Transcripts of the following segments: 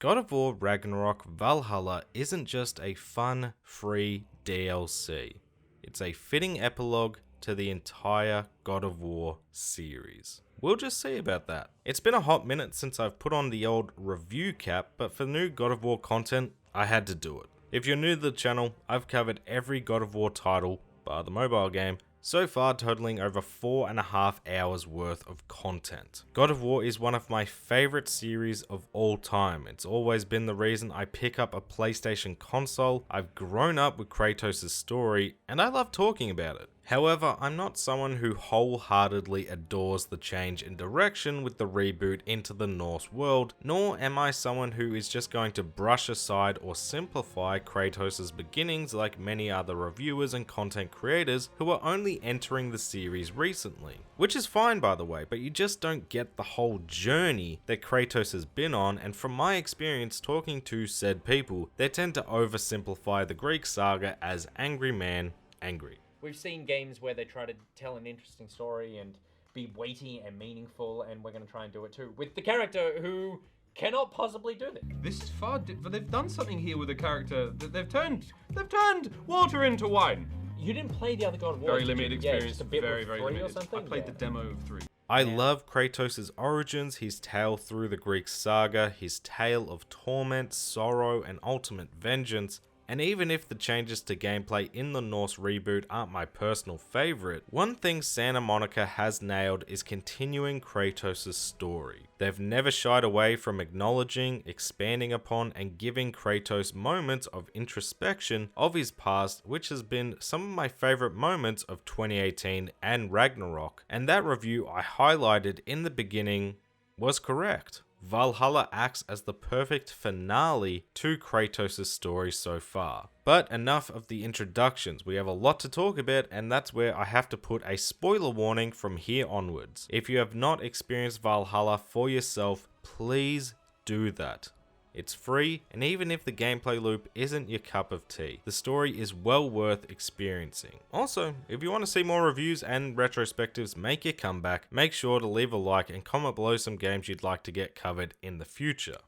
God of War Ragnarök Valhalla isn't just a fun, free DLC. It's a fitting epilogue to the entire God of War series. We'll just see about that. It's been a hot minute since I've put on the old review cap, but for new God of War content, I had to do it. If you're new to the channel, I've covered every God of War title, bar the mobile game, so far totaling over 4.5 hours worth of content. God of War is one of my favourite series of all time. It's always been the reason I pick up a PlayStation console. I've grown up with Kratos' story, and I love talking about it. However, I'm not someone who wholeheartedly adores the change in direction with the reboot into the Norse world, nor am I someone who is just going to brush aside or simplify Kratos' beginnings like many other reviewers and content creators who are only entering the series recently. Which is fine, by the way, but you just don't get the whole journey that Kratos has been on, and from my experience talking to said people, they tend to oversimplify the Greek saga as angry man angry. We've seen games where they try to tell an interesting story and be weighty and meaningful, and we're going to try and do it too with the character who cannot possibly do this. This is far, but they've done something here with the character. They've turned water into wine. You didn't play the other God of War. Very limited experience. Just a bit very limited. limited. Or something? I played the demo of 3. I love Kratos' origins, his tale through the Greek saga, his tale of torment, sorrow, and ultimate vengeance. And even if the changes to gameplay in the Norse reboot aren't my personal favourite, one thing Santa Monica has nailed is continuing Kratos' story. They've never shied away from acknowledging, expanding upon, and giving Kratos moments of introspection of his past, which has been some of my favourite moments of 2018 and Ragnarök. And that review I highlighted in the beginning was correct. Valhalla acts as the perfect finale to Kratos' story so far. But enough of the introductions, we have a lot to talk about, and that's where I have to put a spoiler warning from here onwards. If you have not experienced Valhalla for yourself, please do that. It's free, and even if the gameplay loop isn't your cup of tea, the story is well worth experiencing. Also, if you want to see more reviews and retrospectives make your comeback, make sure to leave a like and comment below some games you'd like to get covered in the future.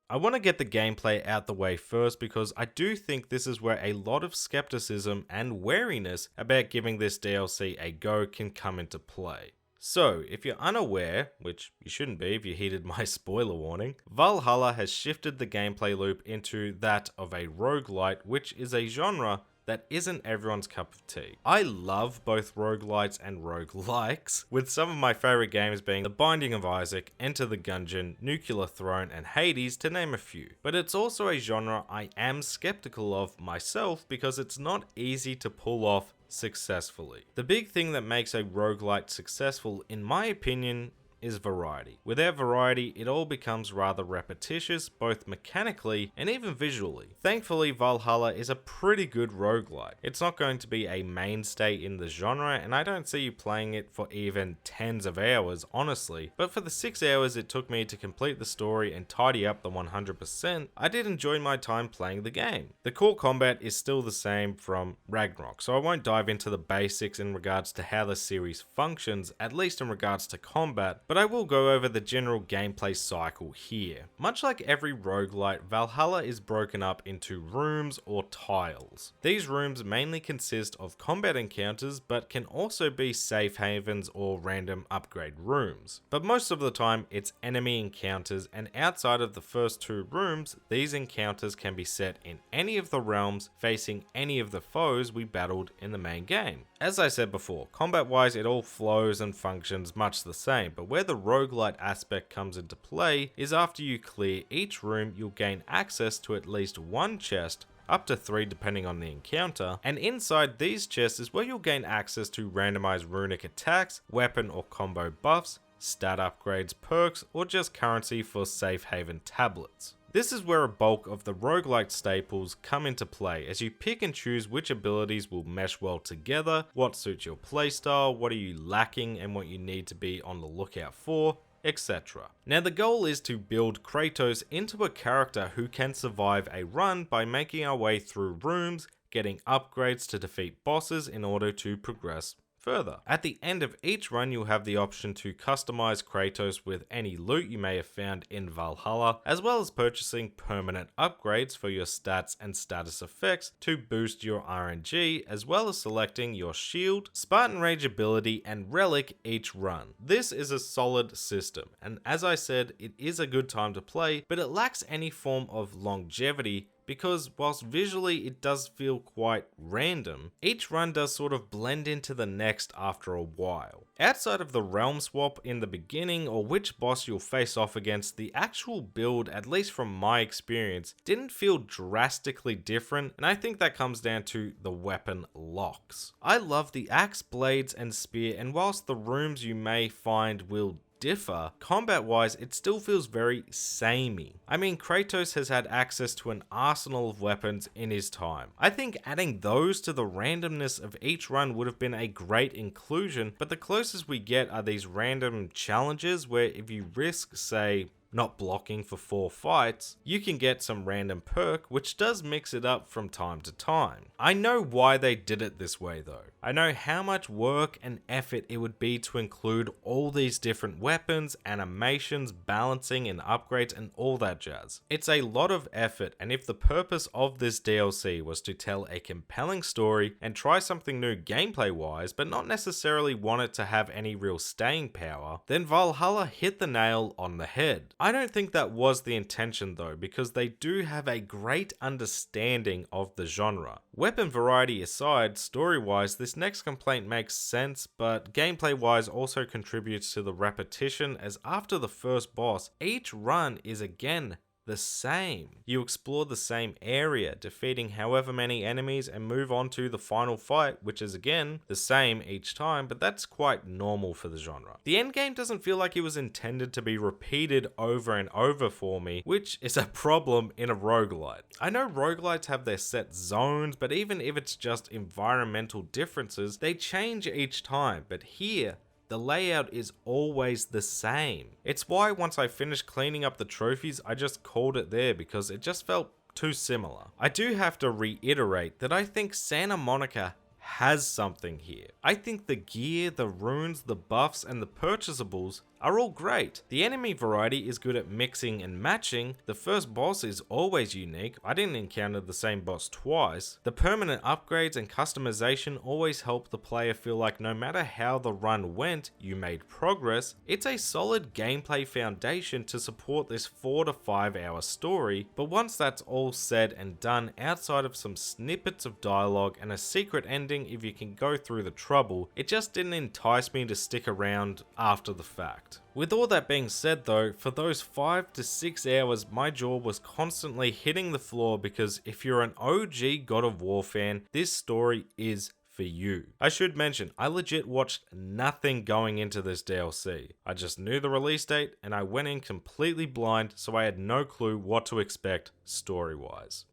I want to get the gameplay out the way first because I do think this is where a lot of skepticism and wariness about giving this DLC a go can come into play. So, if you're unaware, which you shouldn't be if you heeded my spoiler warning, Valhalla has shifted the gameplay loop into that of a roguelite, which is a genre that isn't everyone's cup of tea. I love both roguelites and roguelikes, with some of my favourite games being The Binding of Isaac, Enter the Gungeon, Nuclear Throne, and Hades, to name a few. But it's also a genre I am skeptical of myself because it's not easy to pull off successfully. The big thing that makes a roguelite successful, in my opinion, is variety. Without variety, it all becomes rather repetitious, both mechanically and even visually. Thankfully, Valhalla is a pretty good roguelite. It's not going to be a mainstay in the genre, and I don't see you playing it for even tens of hours, honestly, but for the 6 hours it took me to complete the story and tidy up the 100%, I did enjoy my time playing the game. The core combat is still the same from Ragnarök, so I won't dive into the basics in regards to how the series functions, at least in regards to combat, but I will go over the general gameplay cycle here. Much like every roguelite, Valhalla is broken up into rooms or tiles. These rooms mainly consist of combat encounters, but can also be safe havens or random upgrade rooms. But most of the time, it's enemy encounters, and outside of the first 2 rooms, these encounters can be set in any of the realms facing any of the foes we battled in the main game. As I said before, combat-wise it all flows and functions much the same, but where the roguelite aspect comes into play is after you clear each room, you'll gain access to at least 1 chest, up to 3 depending on the encounter, and inside these chests is where you'll gain access to randomized runic attacks, weapon or combo buffs, stat upgrades, perks, or just currency for safe haven tablets. This is where a bulk of the roguelike staples come into play, as you pick and choose which abilities will mesh well together, what suits your playstyle, what are you lacking and what you need to be on the lookout for, etc. Now the goal is to build Kratos into a character who can survive a run by making our way through rooms, getting upgrades to defeat bosses in order to progress further. At the end of each run, you'll have the option to customize Kratos with any loot you may have found in Valhalla, as well as purchasing permanent upgrades for your stats and status effects to boost your RNG, as well as selecting your shield, Spartan Rage ability, and relic each run. This is a solid system, and as I said, it is a good time to play, but it lacks any form of longevity because whilst visually it does feel quite random, each run does sort of blend into the next after a while. Outside of the realm swap in the beginning or which boss you'll face off against, the actual build, at least from my experience, didn't feel drastically different, and I think that comes down to the weapon locks. I love the axe, blades, and spear, and whilst the rooms you may find will differ, combat wise it still feels very samey. I mean, Kratos has had access to an arsenal of weapons in his time. I think adding those to the randomness of each run would have been a great inclusion, but the closest we get are these random challenges where if you risk, say, not blocking for 4 fights, you can get some random perk, which does mix it up from time to time. I know why they did it this way though. I know how much work and effort it would be to include all these different weapons, animations, balancing and upgrades and all that jazz. It's a lot of effort, and if the purpose of this DLC was to tell a compelling story and try something new gameplay wise, but not necessarily want it to have any real staying power, then Valhalla hit the nail on the head. I don't think that was the intention though, because they do have a great understanding of the genre. Weapon variety aside, story-wise, this next complaint makes sense, but gameplay-wise also contributes to the repetition, as after the first boss, each run is again the same. You explore the same area, defeating however many enemies and move on to the final fight, which is again the same each time, but that's quite normal for the genre. The endgame doesn't feel like it was intended to be repeated over and over for me, which is a problem in a roguelite. I know roguelites have their set zones, but even if it's just environmental differences, they change each time, but here, the layout is always the same. It's why once I finished cleaning up the trophies, I just called it there because it just felt too similar. I do have to reiterate that I think Santa Monica has something here. I think the gear, the runes, the buffs, and the purchasables are all great. The enemy variety is good at mixing and matching. The first boss is always unique. I didn't encounter the same boss twice. The permanent upgrades and customization always help the player feel like no matter how the run went, you made progress. It's a solid gameplay foundation to support this 4 to 5 hour story, but once that's all said and done, outside of some snippets of dialogue and a secret ending if you can go through the trouble, it just didn't entice me to stick around after the fact. With all that being said though, for those 5 to 6 hours my jaw was constantly hitting the floor, because if you're an OG God of War fan, this story is for you. I should mention, I legit watched nothing going into this DLC. I just knew the release date and I went in completely blind, so I had no clue what to expect story-wise.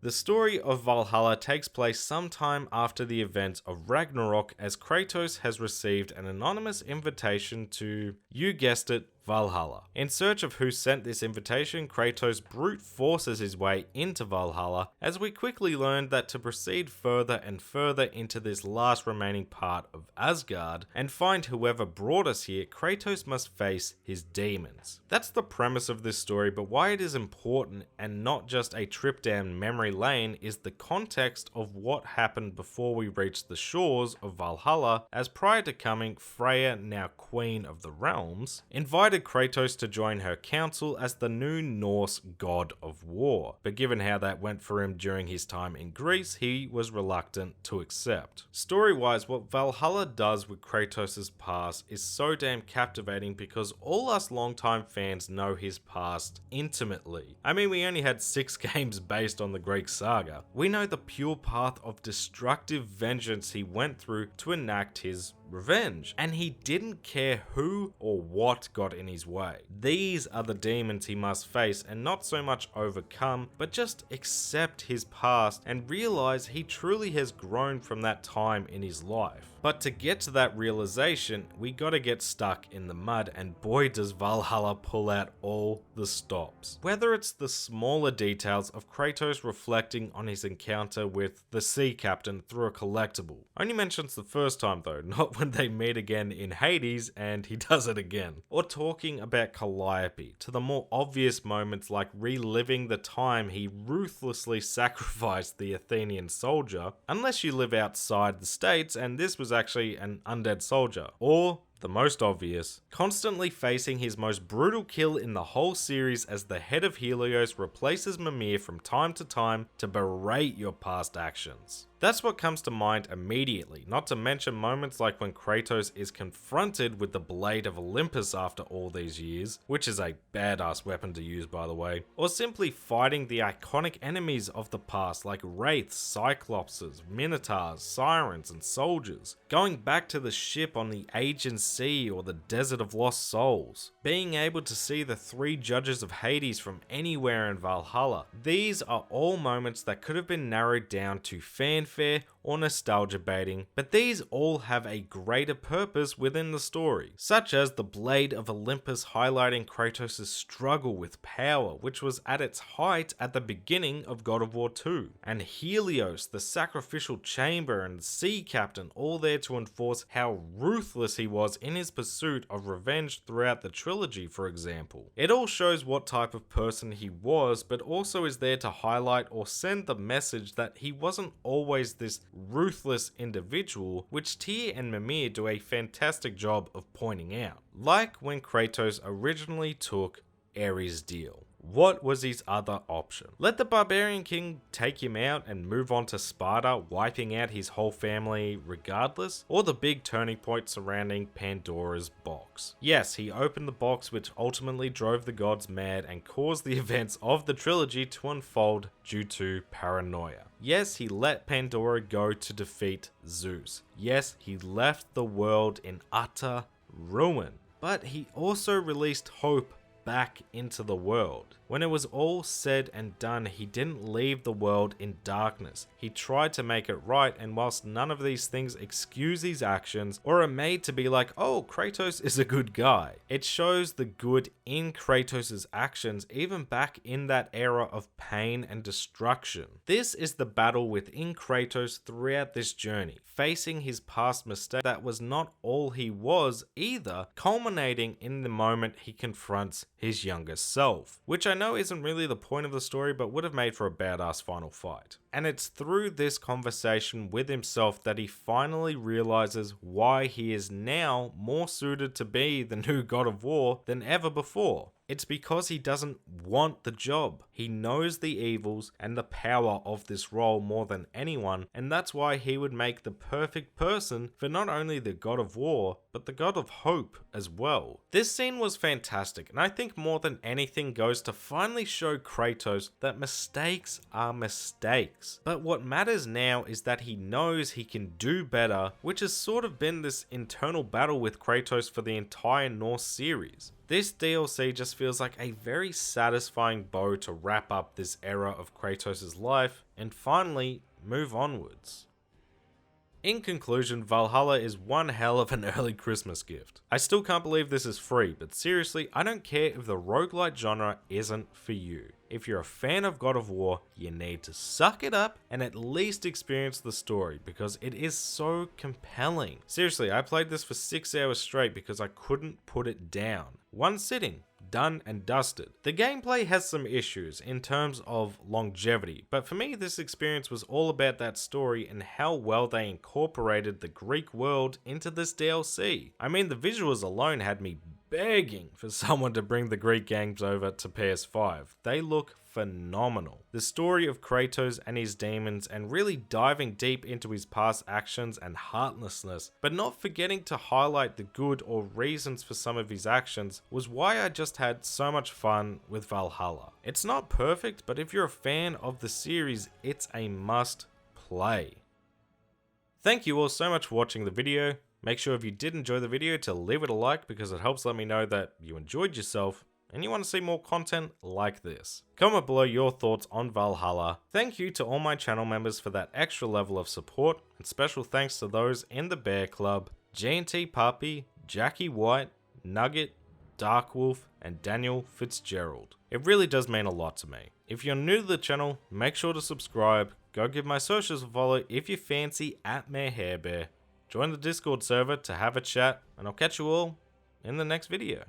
The story of Valhalla takes place sometime after the events of Ragnarök, as Kratos has received an anonymous invitation to, you guessed it, Valhalla. In search of who sent this invitation, Kratos brute forces his way into Valhalla, as we quickly learned that to proceed further and further into this last remaining part of Asgard and find whoever brought us here, Kratos must face his demons. That's the premise of this story, but why it is important and not just a trip down memory lane is the context of what happened before we reached the shores of Valhalla, as prior to coming, Freya, now Queen of the Realms, invited Kratos to join her council as the new Norse god of war, but given how that went for him during his time in Greece, he was reluctant to accept. Story-wise, what Valhalla does with Kratos' past is so damn captivating because all us longtime fans know his past intimately. I mean, we only had 6 games based on the Greek saga. We know the pure path of destructive vengeance he went through to enact his revenge, and he didn't care who or what got in his way. These are the demons he must face and not so much overcome, but just accept his past and realize he truly has grown from that time in his life. But to get to that realization, we gotta get stuck in the mud, and boy does Valhalla pull out all the stops. Whether it's the smaller details of Kratos reflecting on his encounter with the sea captain through a collectible. Only mentions the first time though, not when they meet again in Hades and he does it again. Or talking about Calliope, to the more obvious moments like reliving the time he ruthlessly sacrificed the Athenian soldier, unless you live outside the States and this was actually an undead soldier. Or the most obvious, constantly facing his most brutal kill in the whole series as the head of Helios replaces Mimir from time to time to berate your past actions. That's what comes to mind immediately, not to mention moments like when Kratos is confronted with the Blade of Olympus after all these years, which is a badass weapon to use by the way, or simply fighting the iconic enemies of the past like Wraiths, Cyclopses, Minotaurs, Sirens, and Soldiers, going back to the ship on the Aegean Sea or the Desert of Lost Souls, being able to see the three judges of Hades from anywhere in Valhalla. These are all moments that could have been narrowed down to fanfare or nostalgia baiting, but these all have a greater purpose within the story, such as the Blade of Olympus highlighting Kratos' struggle with power, which was at its height at the beginning of God of War 2, and Helios, the sacrificial chamber, and the sea captain, all there to enforce how ruthless he was in his pursuit of revenge throughout the trilogy, for example. It all shows what type of person he was, but also is there to highlight or send the message that he wasn't always this ruthless individual, which Tyr and Mimir do a fantastic job of pointing out. Like when Kratos originally took Ares' deal. What was his other option? Let the barbarian king take him out and move on to Sparta, wiping out his whole family regardless? Or the big turning point surrounding Pandora's box? Yes, he opened the box, which ultimately drove the gods mad and caused the events of the trilogy to unfold due to paranoia. Yes, he let Pandora go to defeat Zeus. Yes, he left the world in utter ruin. But he also released hope back into the world. When it was all said and done, he didn't leave the world in darkness. He tried to make it right, and whilst none of these things excuse his actions or are made to be like, oh, Kratos is a good guy, it shows the good in Kratos' actions even back in that era of pain and destruction. This is the battle within Kratos throughout this journey, facing his past mistake that was not all he was either, culminating in the moment he confronts his younger self, which I know isn't really the point of the story, but would have made for a badass final fight. And it's through this conversation with himself that he finally realizes why he is now more suited to be the new God of War than ever before. It's because he doesn't want the job. He knows the evils and the power of this role more than anyone, and that's why he would make the perfect person for not only the God of War, but the God of Hope as well. This scene was fantastic, and I think more than anything goes to finally show Kratos that mistakes are mistakes. But what matters now is that he knows he can do better, which has sort of been this internal battle with Kratos for the entire Norse series. This DLC just feels like a very satisfying bow to wrap up this era of Kratos' life and finally move onwards. In conclusion, Valhalla is one hell of an early Christmas gift. I still can't believe this is free, but seriously, I don't care if the roguelite genre isn't for you. If you're a fan of God of War, you need to suck it up and at least experience the story because it is so compelling. Seriously, I played this for 6 hours straight because I couldn't put it down. One sitting. Done and dusted. The gameplay has some issues in terms of longevity, but for me this experience was all about that story and how well they incorporated the Greek world into this DLC. I mean, the visuals alone had me begging for someone to bring the Greek games over to PS5. They look phenomenal. The story of Kratos and his demons and really diving deep into his past actions and heartlessness, but not forgetting to highlight the good or reasons for some of his actions was why I just had so much fun with Valhalla. It's not perfect, but if you're a fan of the series, it's a must play. Thank you all so much for watching the video. Make sure if you did enjoy the video to leave it a like because it helps let me know that you enjoyed yourself and you want to see more content like this. Comment below your thoughts on Valhalla. Thank you to all my channel members for that extra level of support, and special thanks to those in the Bear Club, G&T Puppy, Jackie White, Nugget, Darkwolf, and Daniel Fitzgerald. It really does mean a lot to me. If you're new to the channel, make sure to subscribe, go give my socials a follow if you fancy @MayorHairBear. Join the Discord server to have a chat, and I'll catch you all in the next video.